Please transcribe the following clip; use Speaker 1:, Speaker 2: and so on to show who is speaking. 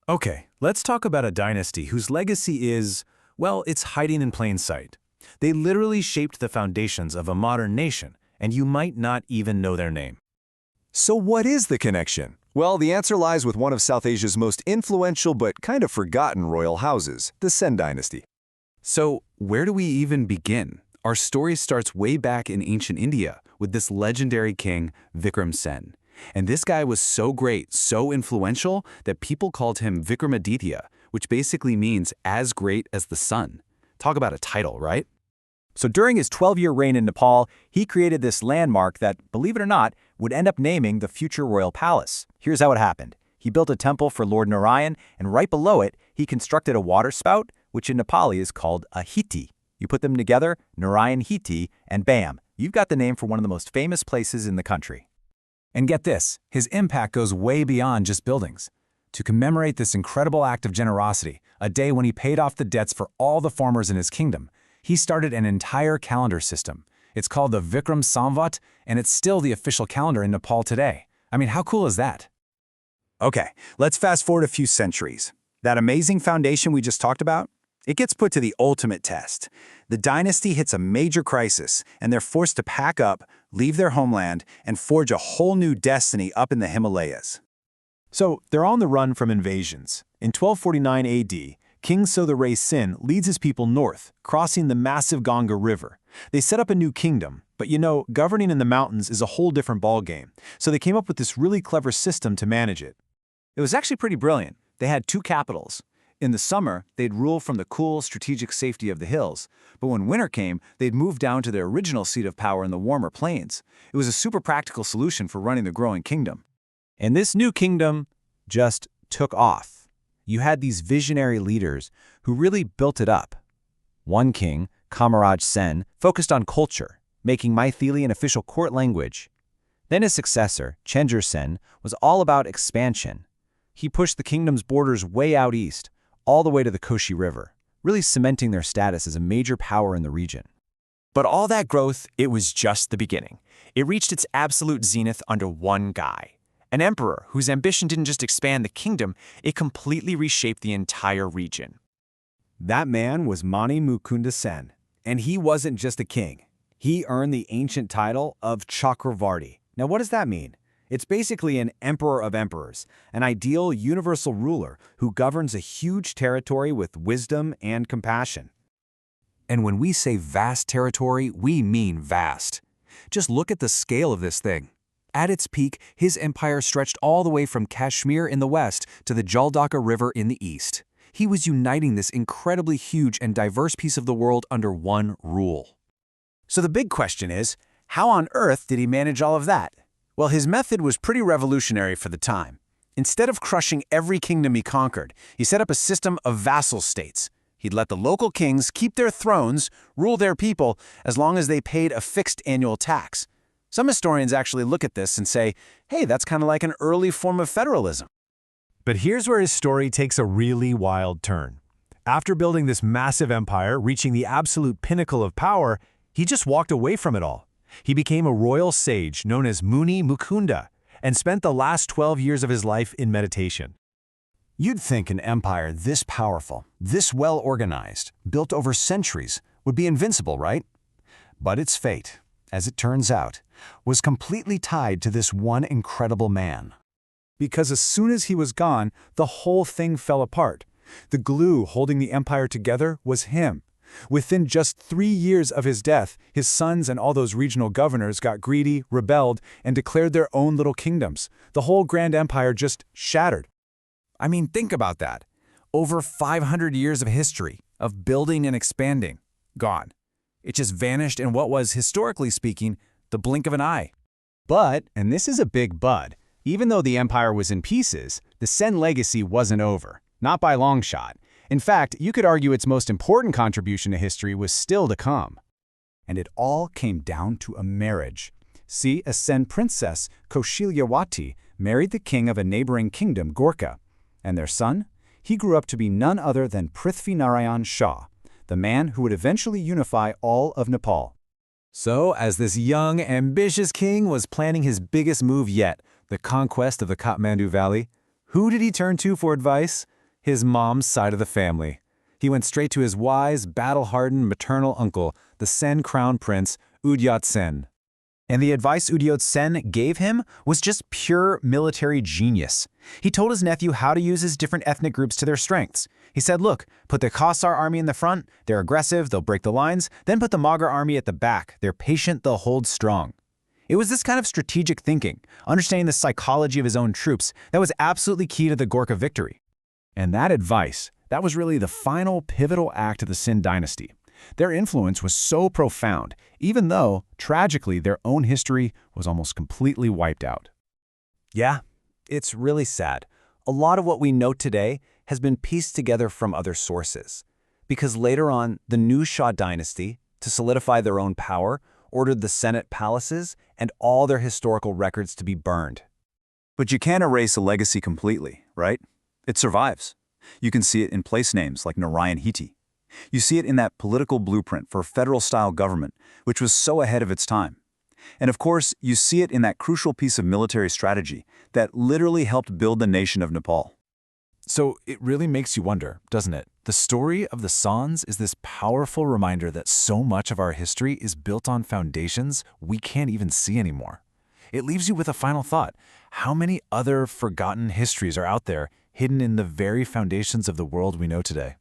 Speaker 1: Okay, let's talk about a dynasty whose legacy is, well, it's hiding in plain sight. They literally shaped the foundations of a modern nation, and you might not even know their name.
Speaker 2: So what is the connection? Well, the answer lies with one of South Asia's most influential but kind of forgotten royal houses, the Sen Dynasty.
Speaker 3: So, where do we even begin? Our story starts way back in ancient India with this legendary king, Vikram Sen. And this guy was so great, so influential, that people called him Vikramaditya, which basically means as great as the sun. Talk about a title, right?
Speaker 4: So during his 12-year reign in Nepal, he created this landmark that, believe it or not, would end up naming the future royal palace. Here's how it happened. He built a temple for Lord Narayan, and right below it, he constructed a water spout, which in Nepali is called a hiti. You put them together, Narayan Hiti, and bam, you've got the name for one of the most famous places in the country.
Speaker 1: And get this, his impact goes way beyond just buildings. To commemorate this incredible act of generosity, a day when he paid off the debts for all the farmers in his kingdom, he started an entire calendar system. It's called the Vikram Samvat, and it's still the official calendar in Nepal today. I mean, how cool is that?
Speaker 5: Okay, let's fast forward a few centuries. That amazing foundation we just talked about, it gets put to the ultimate test. The dynasty hits a major crisis, and they're forced to pack up, leave their homeland, and forge a whole new destiny up in the Himalayas.
Speaker 4: So they're on the run from invasions. In 1249 AD, King Sodare Sin leads his people north, crossing the massive Ganga River. They set up a new kingdom, but governing in the mountains is a whole different ballgame. So they came up with this really clever system to manage it. It was actually pretty brilliant. They had two capitals. In the summer, they'd rule from the cool, strategic safety of the hills. But when winter came, they'd move down to their original seat of power in the warmer plains. It was a super practical solution for running the growing kingdom. And this new kingdom just took off. You had these visionary leaders who really built it up. One king, Kamaraj Sen, focused on culture, making Maithili an official court language. Then his successor, Chendur Sen, was all about expansion. He pushed the kingdom's borders way out east, all the way to the Koshi River, really cementing their status as a major power in the region.
Speaker 6: But all that growth, it was just the beginning. It reached its absolute zenith under one guy. An emperor whose ambition didn't just expand the kingdom, it completely reshaped the entire region.
Speaker 4: That man was Mani Mukunda Sen, and he wasn't just a king. He earned the ancient title of Chakravarti. Now what does that mean? It's basically an emperor of emperors, an ideal universal ruler who governs a huge territory with wisdom and compassion.
Speaker 3: And when we say vast territory, we mean vast. Just look at the scale of this thing. At its peak, his empire stretched all the way from Kashmir in the west to the Jaldaka River in the east. He was uniting this incredibly huge and diverse piece of the world under one rule.
Speaker 5: So the big question is, how on earth did he manage all of that? Well, his method was pretty revolutionary for the time. Instead of crushing every kingdom he conquered, he set up a system of vassal states. He'd let the local kings keep their thrones, rule their people, as long as they paid a fixed annual tax. Some historians actually look at this and say, hey, that's kind of like an early form of federalism.
Speaker 1: But here's where his story takes a really wild turn. After building this massive empire, reaching the absolute pinnacle of power, he just walked away from it all. He became a royal sage known as Muni Mukunda and spent the last 12 years of his life in meditation.
Speaker 5: You'd think an empire this powerful, this well-organized, built over centuries, would be invincible, right? But its fate, as it turns out, was completely tied to this one incredible man.
Speaker 1: Because as soon as he was gone, the whole thing fell apart. The glue holding the empire together was him. Within just 3 years of his death, his sons and all those regional governors got greedy, rebelled, and declared their own little kingdoms. The whole grand empire just shattered.
Speaker 3: I mean, think about that. Over 500 years of history, of building and expanding, gone. It just vanished in what was, historically speaking, the blink of an eye.
Speaker 4: But, and this is a big but, even though the empire was in pieces, the Sen legacy wasn't over. Not by a long shot. In fact, you could argue its most important contribution to history was still to come. And it all came down to a marriage. See, a Sen princess, Kaushilyawati, married the king of a neighboring kingdom, Gorkha. And their son? He grew up to be none other than Prithvi Narayan Shah, the man who would eventually unify all of Nepal.
Speaker 1: So, as this young, ambitious king was planning his biggest move yet, the conquest of the Kathmandu Valley, who did he turn to for advice? His mom's side of the family. He went straight to his wise, battle-hardened maternal uncle, the Sen crown prince, Udyat Sen.
Speaker 5: And the advice Udyat Sen gave him was just pure military genius. He told his nephew how to use his different ethnic groups to their strengths. He said, look, put the Khazar army in the front, they're aggressive, they'll break the lines, then put the Magar army at the back, they're patient, they'll hold strong. It was this kind of strategic thinking, understanding the psychology of his own troops, that was absolutely key to the Gorkha victory.
Speaker 1: And that advice, that was really the final pivotal act of the Sen Dynasty. Their influence was so profound, even though, tragically, their own history was almost completely wiped out.
Speaker 3: Yeah, it's really sad. A lot of what we know today has been pieced together from other sources. Because later on, the new Shah dynasty, to solidify their own power, ordered the Senate palaces and all their historical records to be burned.
Speaker 2: But you can't erase a legacy completely, right? It survives. You can see it in place names like Narayan Hiti. You see it in that political blueprint for federal-style government, which was so ahead of its time. And of course, you see it in that crucial piece of military strategy that literally helped build the nation of Nepal.
Speaker 1: So it really makes you wonder, doesn't it? The story of the Sans is this powerful reminder that so much of our history is built on foundations we can't even see anymore. It leaves you with a final thought. How many other forgotten histories are out there, hidden in the very foundations of the world we know today?